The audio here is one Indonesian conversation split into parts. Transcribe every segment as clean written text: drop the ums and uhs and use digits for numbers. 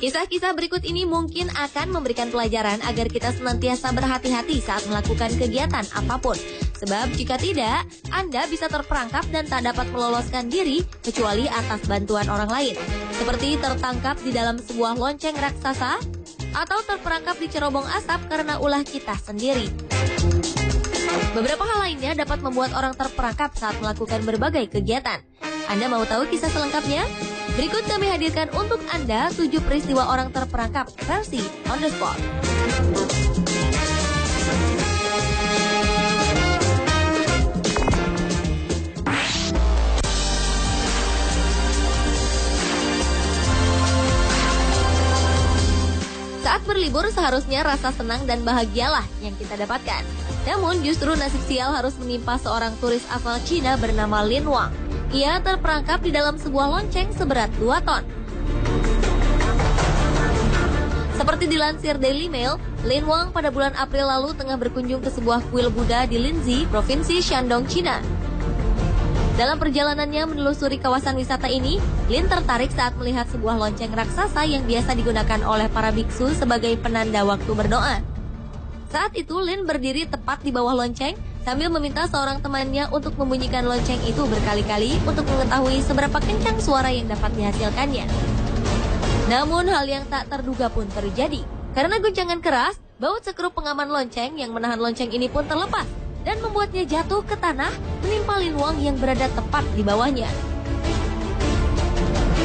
Kisah-kisah berikut ini mungkin akan memberikan pelajaran agar kita senantiasa berhati-hati saat melakukan kegiatan apapun. Sebab jika tidak, Anda bisa terperangkap dan tak dapat meloloskan diri kecuali atas bantuan orang lain. Seperti tertangkap di dalam sebuah lonceng raksasa atau terperangkap di cerobong asap karena ulah kita sendiri. Beberapa hal lainnya dapat membuat orang terperangkap saat melakukan berbagai kegiatan. Anda mau tahu kisah selengkapnya? Berikut kami hadirkan untuk Anda 7 peristiwa orang terperangkap versi on the spot. Saat berlibur seharusnya rasa senang dan bahagialah yang kita dapatkan. Namun justru nasib sial harus menimpa seorang turis asal Cina bernama Lin Wang. Ia terperangkap di dalam sebuah lonceng seberat 2 ton. Seperti dilansir Daily Mail, Lin Wang pada bulan April lalu tengah berkunjung ke sebuah kuil Buddha di Linzi, Provinsi Shandong, Cina. Dalam perjalanannya menelusuri kawasan wisata ini, Lin tertarik saat melihat sebuah lonceng raksasa yang biasa digunakan oleh para biksu sebagai penanda waktu berdoa. Saat itu Lin berdiri tepat di bawah lonceng sambil meminta seorang temannya untuk membunyikan lonceng itu berkali-kali untuk mengetahui seberapa kencang suara yang dapat dihasilkannya. Namun hal yang tak terduga pun terjadi. Karena guncangan keras, baut sekrup pengaman lonceng yang menahan lonceng ini pun terlepas dan membuatnya jatuh ke tanah menimpa Lin Wang yang berada tepat di bawahnya.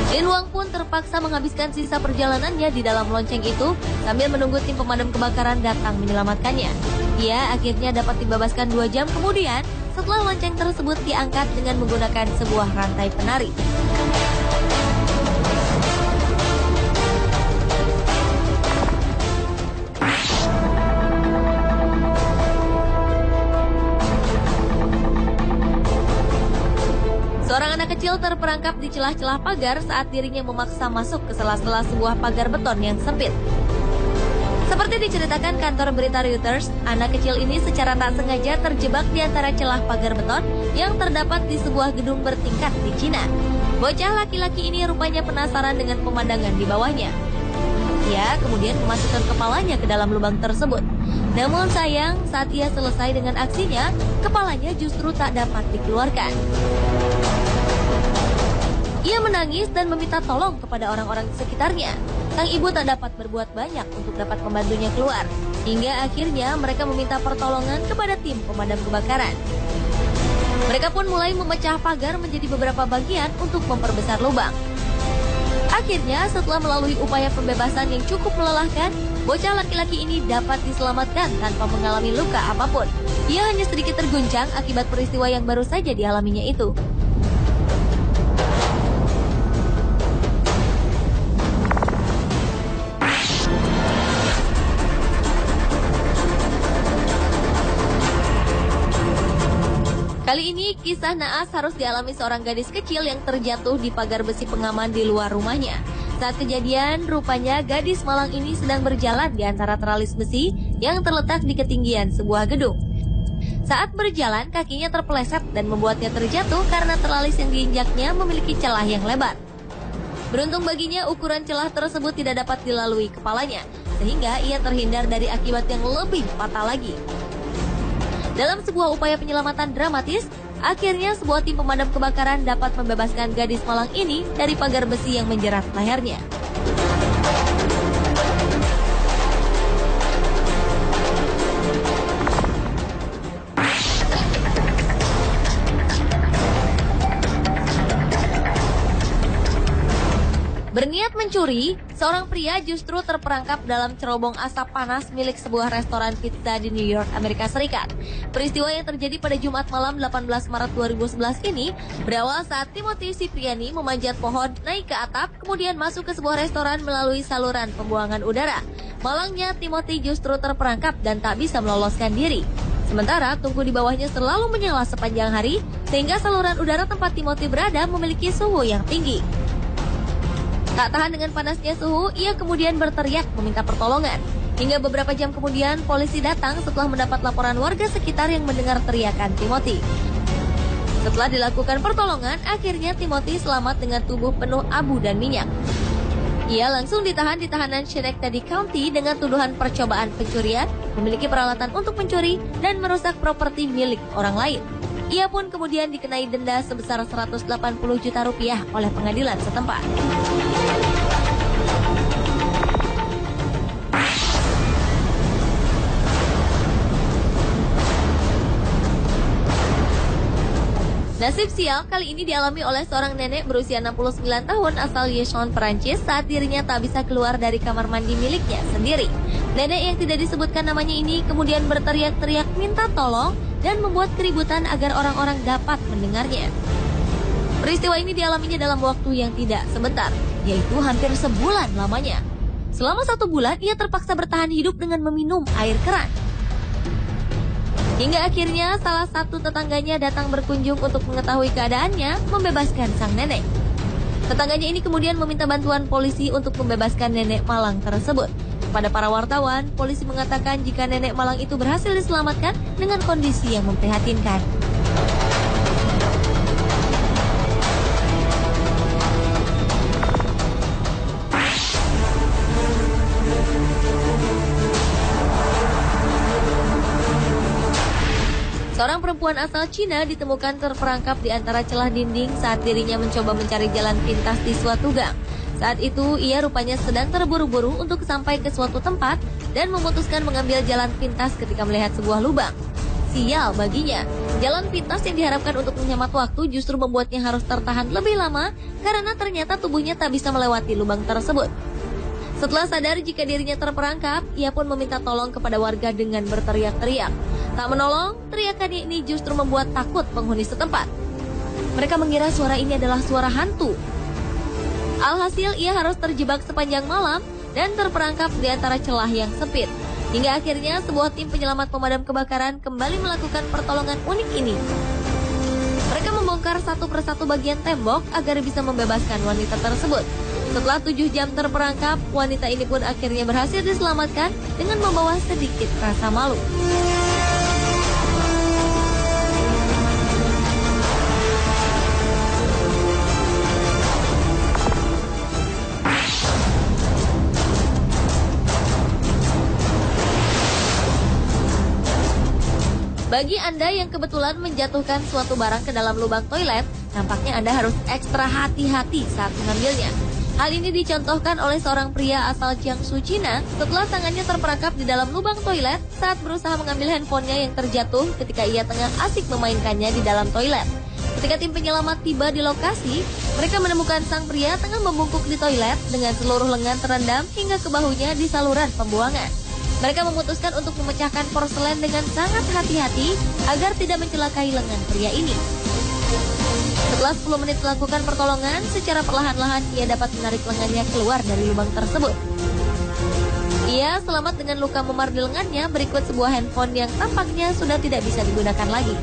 Lin Wang pun terpaksa menghabiskan sisa perjalanannya di dalam lonceng itu sambil menunggu tim pemadam kebakaran datang menyelamatkannya. Ia akhirnya dapat dibebaskan 2 jam kemudian setelah lonceng tersebut diangkat dengan menggunakan sebuah rantai penari. Seorang anak kecil terperangkap di celah-celah pagar saat dirinya memaksa masuk ke sela-sela sebuah pagar beton yang sempit. Seperti diceritakan kantor berita Reuters, anak kecil ini secara tak sengaja terjebak di antara celah pagar beton yang terdapat di sebuah gedung bertingkat di Cina. Bocah laki-laki ini rupanya penasaran dengan pemandangan di bawahnya. Ia kemudian memasukkan kepalanya ke dalam lubang tersebut. Namun sayang, saat ia selesai dengan aksinya, kepalanya justru tak dapat dikeluarkan. Ia menangis dan meminta tolong kepada orang-orang di sekitarnya. Sang ibu tak dapat berbuat banyak untuk dapat membantunya keluar. Hingga akhirnya mereka meminta pertolongan kepada tim pemadam kebakaran. Mereka pun mulai memecah pagar menjadi beberapa bagian untuk memperbesar lubang. Akhirnya setelah melalui upaya pembebasan yang cukup melelahkan, bocah laki-laki ini dapat diselamatkan tanpa mengalami luka apapun. Ia hanya sedikit terguncang akibat peristiwa yang baru saja dialaminya itu. Kali ini kisah naas harus dialami seorang gadis kecil yang terjatuh di pagar besi pengaman di luar rumahnya. Saat kejadian, rupanya gadis malang ini sedang berjalan di antara teralis besi yang terletak di ketinggian sebuah gedung. Saat berjalan, kakinya terpeleset dan membuatnya terjatuh karena teralis yang diinjaknya memiliki celah yang lebar. Beruntung baginya, ukuran celah tersebut tidak dapat dilalui kepalanya, sehingga ia terhindar dari akibat yang lebih fatal lagi. Dalam sebuah upaya penyelamatan dramatis, akhirnya sebuah tim pemadam kebakaran dapat membebaskan gadis malang ini dari pagar besi yang menjerat lehernya. Berniat mencuri, seorang pria justru terperangkap dalam cerobong asap panas milik sebuah restoran pizza di New York, Amerika Serikat. Peristiwa yang terjadi pada Jumat malam 18 Maret 2011 ini berawal saat Timothy Cipriani memanjat pohon, naik ke atap, kemudian masuk ke sebuah restoran melalui saluran pembuangan udara. Malangnya, Timothy justru terperangkap dan tak bisa meloloskan diri. Sementara tungku di bawahnya selalu menyala sepanjang hari, sehingga saluran udara tempat Timothy berada memiliki suhu yang tinggi. Tak tahan dengan panasnya suhu, ia kemudian berteriak meminta pertolongan. Hingga beberapa jam kemudian, polisi datang setelah mendapat laporan warga sekitar yang mendengar teriakan Timothy. Setelah dilakukan pertolongan, akhirnya Timothy selamat dengan tubuh penuh abu dan minyak. Ia langsung ditahan di tahanan Schenectady County dengan tuduhan percobaan pencurian, memiliki peralatan untuk mencuri, dan merusak properti milik orang lain. Ia pun kemudian dikenai denda sebesar 180 juta rupiah oleh pengadilan setempat. Nasib sial kali ini dialami oleh seorang nenek berusia 69 tahun asal Yechon, Perancis saat dirinya tak bisa keluar dari kamar mandi miliknya sendiri. Nenek yang tidak disebutkan namanya ini kemudian berteriak-teriak minta tolong dan membuat keributan agar orang-orang dapat mendengarnya. Peristiwa ini dialaminya dalam waktu yang tidak sebentar, yaitu hampir sebulan lamanya. Selama 1 bulan, ia terpaksa bertahan hidup dengan meminum air keran. Hingga akhirnya salah satu tetangganya datang berkunjung untuk mengetahui keadaannya, membebaskan sang nenek. Tetangganya ini kemudian meminta bantuan polisi untuk membebaskan nenek malang tersebut. Kepada para wartawan, polisi mengatakan jika nenek malang itu berhasil diselamatkan dengan kondisi yang memprihatinkan. Seorang perempuan asal Cina ditemukan terperangkap di antara celah dinding saat dirinya mencoba mencari jalan pintas di suatu gang. Saat itu, ia rupanya sedang terburu-buru untuk sampai ke suatu tempat dan memutuskan mengambil jalan pintas ketika melihat sebuah lubang. Sial baginya, jalan pintas yang diharapkan untuk menghemat waktu justru membuatnya harus tertahan lebih lama karena ternyata tubuhnya tak bisa melewati lubang tersebut. Setelah sadar jika dirinya terperangkap, ia pun meminta tolong kepada warga dengan berteriak-teriak. Tak menolong, teriakannya ini justru membuat takut penghuni setempat. Mereka mengira suara ini adalah suara hantu. Alhasil, ia harus terjebak sepanjang malam dan terperangkap di antara celah yang sempit. Hingga akhirnya sebuah tim penyelamat pemadam kebakaran kembali melakukan pertolongan unik ini. Mereka membongkar satu persatu bagian tembok agar bisa membebaskan wanita tersebut. Setelah 7 jam terperangkap, wanita ini pun akhirnya berhasil diselamatkan dengan membawa sedikit rasa malu. Bagi Anda yang kebetulan menjatuhkan suatu barang ke dalam lubang toilet, nampaknya Anda harus ekstra hati-hati saat mengambilnya. Hal ini dicontohkan oleh seorang pria asal Jiangsu, Cina setelah tangannya terperangkap di dalam lubang toilet saat berusaha mengambil handphonenya yang terjatuh ketika ia tengah asik memainkannya di dalam toilet. Ketika tim penyelamat tiba di lokasi, mereka menemukan sang pria tengah membungkuk di toilet dengan seluruh lengan terendam hingga ke bahunya di saluran pembuangan. Mereka memutuskan untuk memecahkan porselen dengan sangat hati-hati agar tidak mencelakai lengan pria ini. Setelah 10 menit melakukan pertolongan, secara perlahan-lahan ia dapat menarik lengannya keluar dari lubang tersebut. Ia selamat dengan luka memar di lengannya berikut sebuah handphone yang tampaknya sudah tidak bisa digunakan lagi.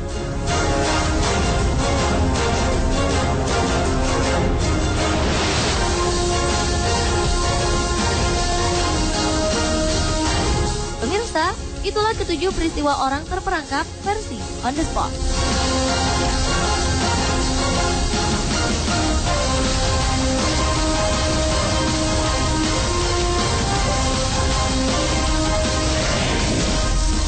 Pemirsa, itulah ke-7 peristiwa orang terperangkap versi On The Spot.